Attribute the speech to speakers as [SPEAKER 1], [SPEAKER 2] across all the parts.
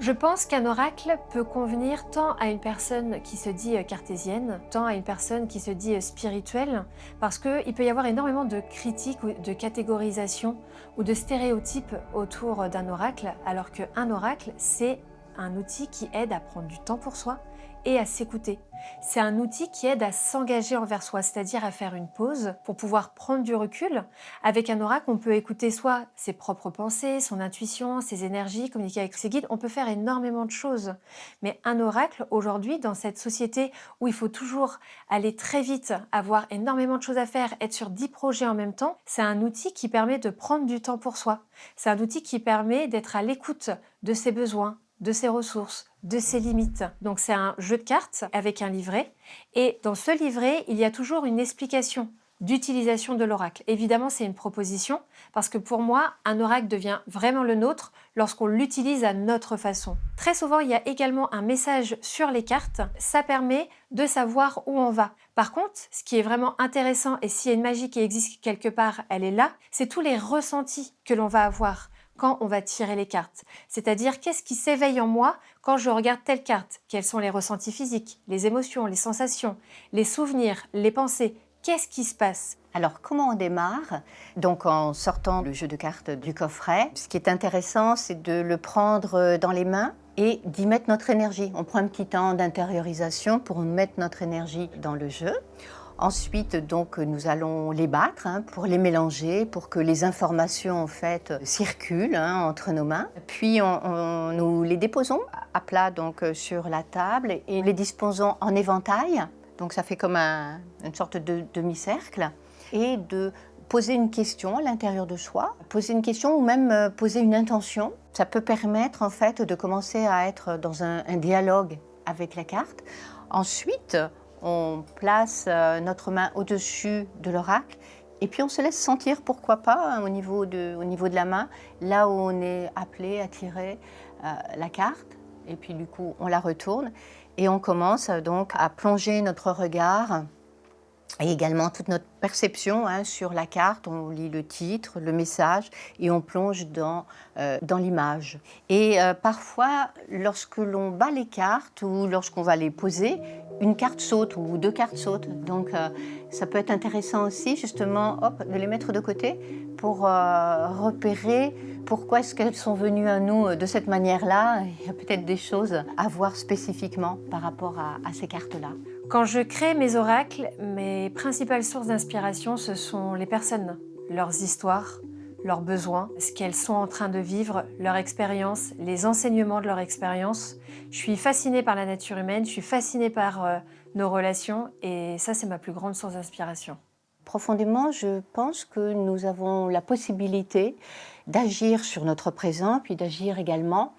[SPEAKER 1] Je pense qu'un oracle peut convenir tant à une personne qui se dit cartésienne, tant à une personne qui se dit spirituelle, parce qu'il peut y avoir énormément de critiques ou de catégorisation ou de stéréotypes autour d'un oracle, alors qu'un oracle, c'est un outil qui aide à prendre du temps pour soi et à s'écouter. C'est un outil qui aide à s'engager envers soi, c'est-à-dire à faire une pause pour pouvoir prendre du recul. Avec un oracle, on peut écouter soit ses propres pensées, son intuition, ses énergies, communiquer avec ses guides. On peut faire énormément de choses. Mais un oracle, aujourd'hui, dans cette société où il faut toujours aller très vite, avoir énormément de choses à faire, être sur 10 projets en même temps, c'est un outil qui permet de prendre du temps pour soi. C'est un outil qui permet d'être à l'écoute de ses besoins, de ses ressources, de ses limites. Donc c'est un jeu de cartes avec un livret. Et dans ce livret, il y a toujours une explication d'utilisation de l'oracle. Évidemment, c'est une proposition, parce que pour moi, un oracle devient vraiment le nôtre lorsqu'on l'utilise à notre façon. Très souvent, il y a également un message sur les cartes. Ça permet de savoir où on va. Par contre, ce qui est vraiment intéressant, et s'il y a une magie qui existe quelque part, elle est là, c'est tous les ressentis que l'on va avoir quand on va tirer les cartes. C'est-à-dire, qu'est-ce qui s'éveille en moi quand je regarde telle carte? Quels sont les ressentis physiques, les émotions, les sensations, les souvenirs, les pensées? Qu'est-ce qui se passe?
[SPEAKER 2] Alors, comment on démarre? Donc, en sortant le jeu de cartes du coffret, ce qui est intéressant, c'est de le prendre dans les mains et d'y mettre notre énergie. On prend un petit temps d'intériorisation pour mettre notre énergie dans le jeu. Ensuite, donc, nous allons les battre pour les mélanger, pour que les informations en fait circulent entre nos mains. Puis, nous les déposons à plat donc sur la table et les disposons en éventail. Donc, ça fait comme une sorte de demi-cercle. Et de poser une question à l'intérieur de soi, poser une question ou même poser une intention. Ça peut permettre en fait de commencer à être dans un dialogue avec la carte. Ensuite, on place notre main au-dessus de l'oracle et puis on se laisse sentir, pourquoi pas, au niveau de la main, là où on est appelé à tirer la carte. Et puis du coup, on la retourne et on commence donc à plonger notre regard et également toute notre perception sur la carte. On lit le titre, le message et on plonge dans l'image. Et parfois, lorsque l'on bat les cartes ou lorsqu'on va les poser, une carte saute ou deux cartes sautent. Donc ça peut être intéressant aussi justement de les mettre de côté pour repérer pourquoi est-ce qu'elles sont venues à nous de cette manière-là. Il y a peut-être des choses à voir spécifiquement par rapport à ces cartes-là.
[SPEAKER 1] Quand je crée mes oracles, mes principales sources d'inspiration, ce sont les personnes, leurs histoires, leurs besoins, ce qu'elles sont en train de vivre, leur expérience, les enseignements de leur expérience. Je suis fascinée par la nature humaine, je suis fascinée par nos relations et ça, c'est ma plus grande source d'inspiration.
[SPEAKER 2] Profondément, je pense que nous avons la possibilité d'agir sur notre présent, puis d'agir également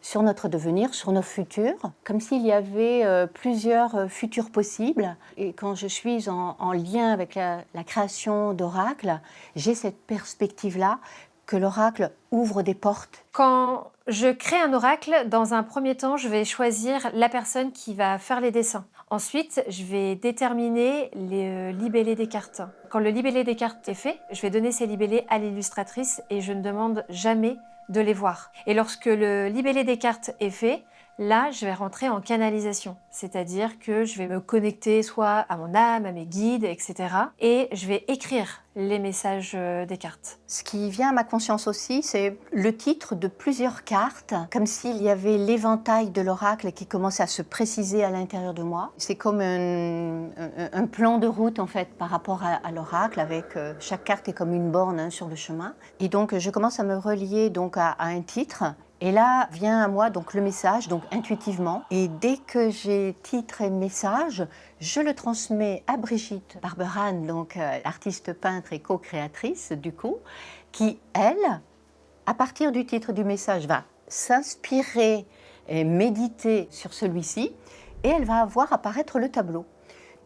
[SPEAKER 2] sur notre devenir, sur nos futurs, comme s'il y avait plusieurs futurs possibles. Et quand je suis en lien avec la création d'oracles, j'ai cette perspective-là que l'oracle ouvre des portes.
[SPEAKER 1] Quand je crée un oracle, dans un premier temps, je vais choisir la personne qui va faire les dessins. Ensuite, je vais déterminer les libellés des cartes. Quand le libellé des cartes est fait, je vais donner ces libellés à l'illustratrice et je ne demande jamais de les voir. Et lorsque le libellé des cartes est fait, là, je vais rentrer en canalisation, c'est-à-dire que je vais me connecter soit à mon âme, à mes guides, etc. Et je vais écrire les messages des cartes.
[SPEAKER 2] Ce qui vient à ma conscience aussi, c'est le titre de plusieurs cartes, comme s'il y avait l'éventail de l'oracle qui commençait à se préciser à l'intérieur de moi. C'est comme un plan de route en fait par rapport à l'oracle, avec chaque carte est comme une borne sur le chemin. Et donc je commence à me relier donc à un titre. Et là vient à moi donc le message, donc intuitivement. Et dès que j'ai titre et message, je le transmets à Brigitte Barberhan, donc artiste peintre et co-créatrice du coup, qui elle, à partir du titre du message, va s'inspirer et méditer sur celui-ci, et elle va voir apparaître le tableau.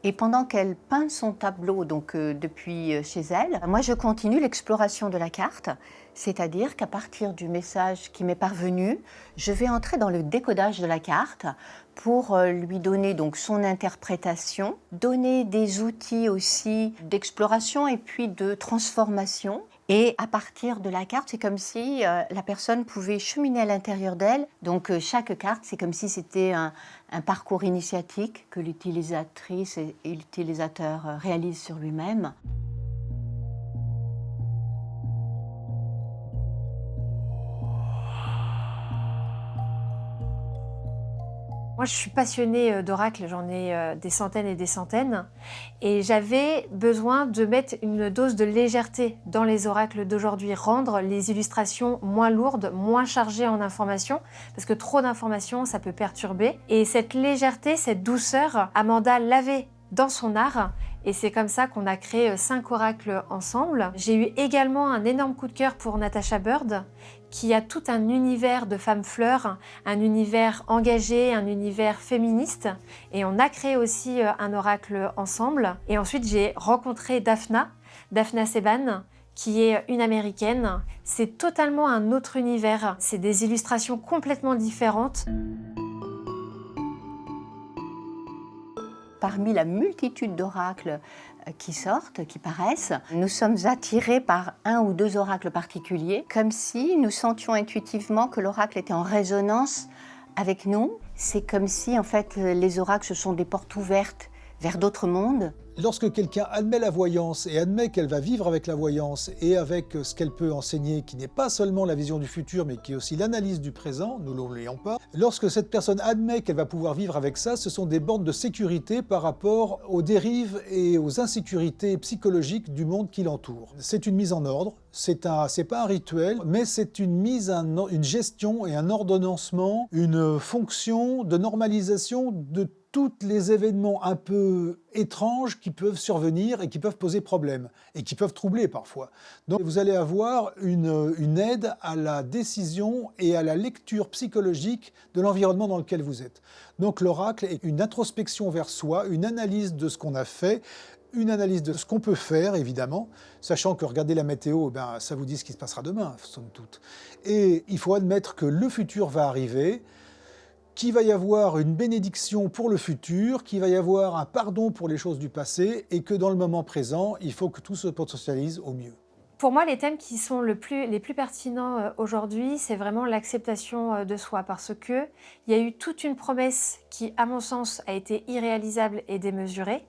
[SPEAKER 2] Et pendant qu'elle peint son tableau, donc depuis chez elle, moi je continue l'exploration de la carte, c'est-à-dire qu'à partir du message qui m'est parvenu, je vais entrer dans le décodage de la carte pour lui donner donc son interprétation, donner des outils aussi d'exploration et puis de transformation. Et à partir de la carte, c'est comme si la personne pouvait cheminer à l'intérieur d'elle. Donc chaque carte, c'est comme si c'était un parcours initiatique que l'utilisatrice et l'utilisateur réalisent sur lui-même.
[SPEAKER 1] Moi, je suis passionnée d'oracles, j'en ai des centaines et des centaines. Et j'avais besoin de mettre une dose de légèreté dans les oracles d'aujourd'hui, rendre les illustrations moins lourdes, moins chargées en informations, parce que trop d'informations, ça peut perturber. Et cette légèreté, cette douceur, Amanda l'avait dans son art. Et c'est comme ça qu'on a créé 5 oracles ensemble. J'ai eu également un énorme coup de cœur pour Natasha Bird, qui a tout un univers de femmes fleurs, un univers engagé, un univers féministe. Et on a créé aussi un oracle ensemble. Et ensuite, j'ai rencontré Daphna Seban, qui est une américaine. C'est totalement un autre univers. C'est des illustrations complètement différentes.
[SPEAKER 2] Parmi la multitude d'oracles qui sortent, qui paraissent, nous sommes attirés par un ou deux oracles particuliers, comme si nous sentions intuitivement que l'oracle était en résonance avec nous. C'est comme si, en fait, les oracles, ce sont des portes ouvertes vers d'autres mondes.
[SPEAKER 3] Lorsque quelqu'un admet la voyance et admet qu'elle va vivre avec la voyance et avec ce qu'elle peut enseigner, qui n'est pas seulement la vision du futur, mais qui est aussi l'analyse du présent, nous ne l'oublions pas, lorsque cette personne admet qu'elle va pouvoir vivre avec ça, ce sont des bornes de sécurité par rapport aux dérives et aux insécurités psychologiques du monde qui l'entoure. C'est une mise en ordre, c'est pas un rituel, mais c'est une gestion et un ordonnancement, une fonction de normalisation de tous les événements un peu étranges qui peuvent survenir et qui peuvent poser problème et qui peuvent troubler parfois. Donc vous allez avoir une aide à la décision et à la lecture psychologique de l'environnement dans lequel vous êtes. Donc l'oracle est une introspection vers soi, une analyse de ce qu'on a fait, une analyse de ce qu'on peut faire, évidemment, sachant que regarder la météo, ça vous dit ce qui se passera demain, somme toute. Et il faut admettre que le futur va arriver, qu'il va y avoir une bénédiction pour le futur, qu'il va y avoir un pardon pour les choses du passé, et que dans le moment présent, il faut que tout se potentialise au mieux.
[SPEAKER 1] Pour moi, les thèmes qui sont les plus pertinents aujourd'hui, c'est vraiment l'acceptation de soi, parce qu'il y a eu toute une promesse qui, à mon sens, a été irréalisable et démesurée,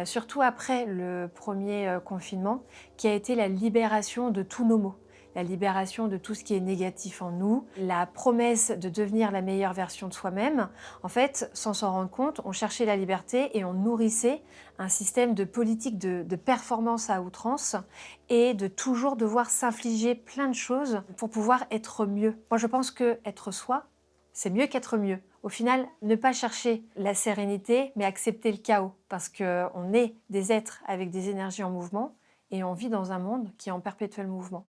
[SPEAKER 1] surtout après le premier confinement, qui a été la libération de tous nos maux. La libération de tout ce qui est négatif en nous, la promesse de devenir la meilleure version de soi-même. En fait, sans s'en rendre compte, on cherchait la liberté et on nourrissait un système de politique de performance à outrance et de toujours devoir s'infliger plein de choses pour pouvoir être mieux. Moi, je pense que être soi, c'est mieux qu'être mieux. Au final, ne pas chercher la sérénité, mais accepter le chaos, parce qu'on est des êtres avec des énergies en mouvement, et on vit dans un monde qui est en perpétuel mouvement.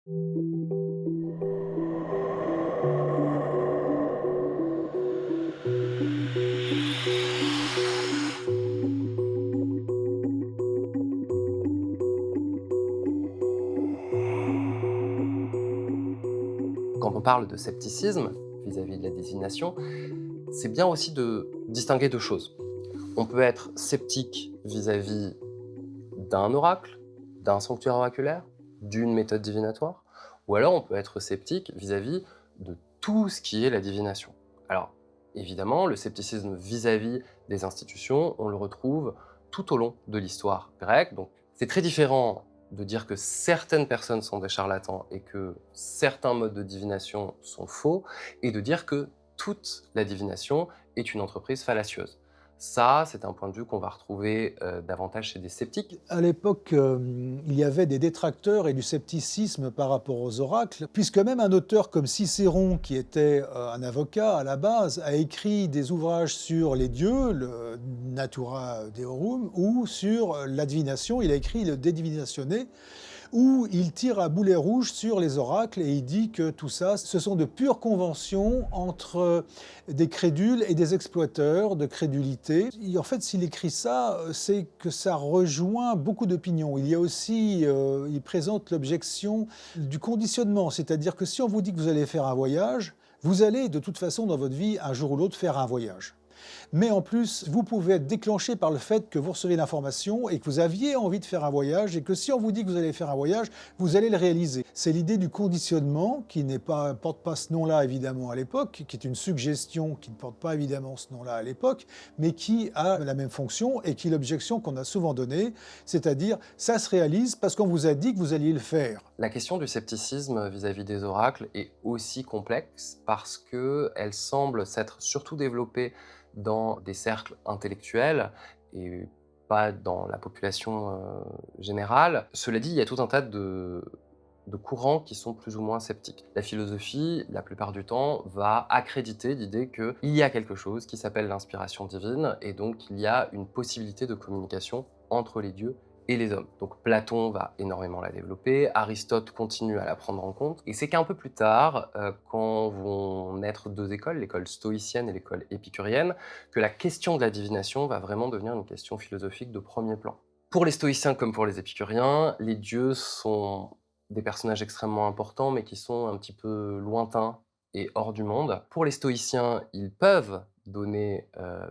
[SPEAKER 4] Quand on parle de scepticisme vis-à-vis de la divination, c'est bien aussi de distinguer deux choses. On peut être sceptique vis-à-vis d'un oracle, d'un sanctuaire oraculaire, d'une méthode divinatoire, ou alors on peut être sceptique vis-à-vis de tout ce qui est la divination. Alors, évidemment, le scepticisme vis-à-vis des institutions, on le retrouve tout au long de l'histoire grecque, donc c'est très différent de dire que certaines personnes sont des charlatans et que certains modes de divination sont faux, et de dire que toute la divination est une entreprise fallacieuse. Ça, c'est un point de vue qu'on va retrouver davantage chez des sceptiques.
[SPEAKER 3] À l'époque, il y avait des détracteurs et du scepticisme par rapport aux oracles, puisque même un auteur comme Cicéron, qui était un avocat à la base, a écrit des ouvrages sur les dieux, le Natura Deorum, ou sur la divination. Il a écrit le De Divinatione, où il tire à boulet rouge sur les oracles et il dit que tout ça, ce sont de pures conventions entre des crédules et des exploiteurs de crédulité. Et en fait, s'il écrit ça, c'est que ça rejoint beaucoup d'opinions. Il y a aussi, il présente l'objection du conditionnement, c'est-à-dire que si on vous dit que vous allez faire un voyage, vous allez de toute façon dans votre vie, un jour ou l'autre, faire un voyage. Mais en plus, vous pouvez être déclenché par le fait que vous recevez l'information et que vous aviez envie de faire un voyage et que si on vous dit que vous allez faire un voyage, vous allez le réaliser. C'est l'idée du conditionnement qui porte pas ce nom-là évidemment à l'époque, qui est une suggestion qui ne porte pas évidemment ce nom-là à l'époque, mais qui a la même fonction et qui est l'objection qu'on a souvent donnée, c'est-à-dire ça se réalise parce qu'on vous a dit que vous alliez le faire.
[SPEAKER 4] La question du scepticisme vis-à-vis des oracles est aussi complexe parce qu'elle semble s'être surtout développée dans des cercles intellectuels et pas dans la population générale. Cela dit, il y a tout un tas de courants qui sont plus ou moins sceptiques. La philosophie, la plupart du temps, va accréditer l'idée qu'il y a quelque chose qui s'appelle l'inspiration divine et donc il y a une possibilité de communication entre les dieux et les hommes. Donc Platon va énormément la développer, Aristote continue à la prendre en compte, et c'est qu'un peu plus tard, quand vont naître deux écoles, l'école stoïcienne et l'école épicurienne, que la question de la divination va vraiment devenir une question philosophique de premier plan. Pour les stoïciens comme pour les épicuriens, les dieux sont des personnages extrêmement importants, mais qui sont un petit peu lointains et hors du monde. Pour les stoïciens, ils peuvent donner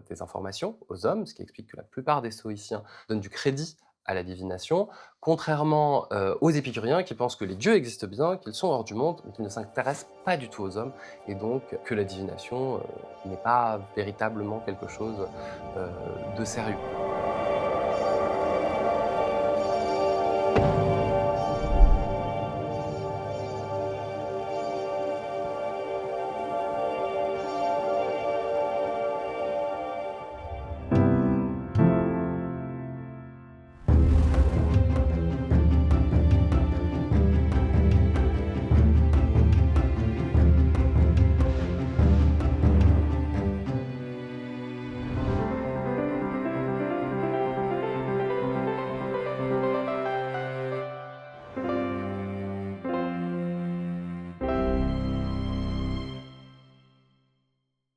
[SPEAKER 4] des informations aux hommes, ce qui explique que la plupart des stoïciens donnent du crédit à la divination, contrairement aux épicuriens qui pensent que les dieux existent bien, qu'ils sont hors du monde, mais qu'ils ne s'intéressent pas du tout aux hommes, et donc que la divination n'est pas véritablement quelque chose de sérieux.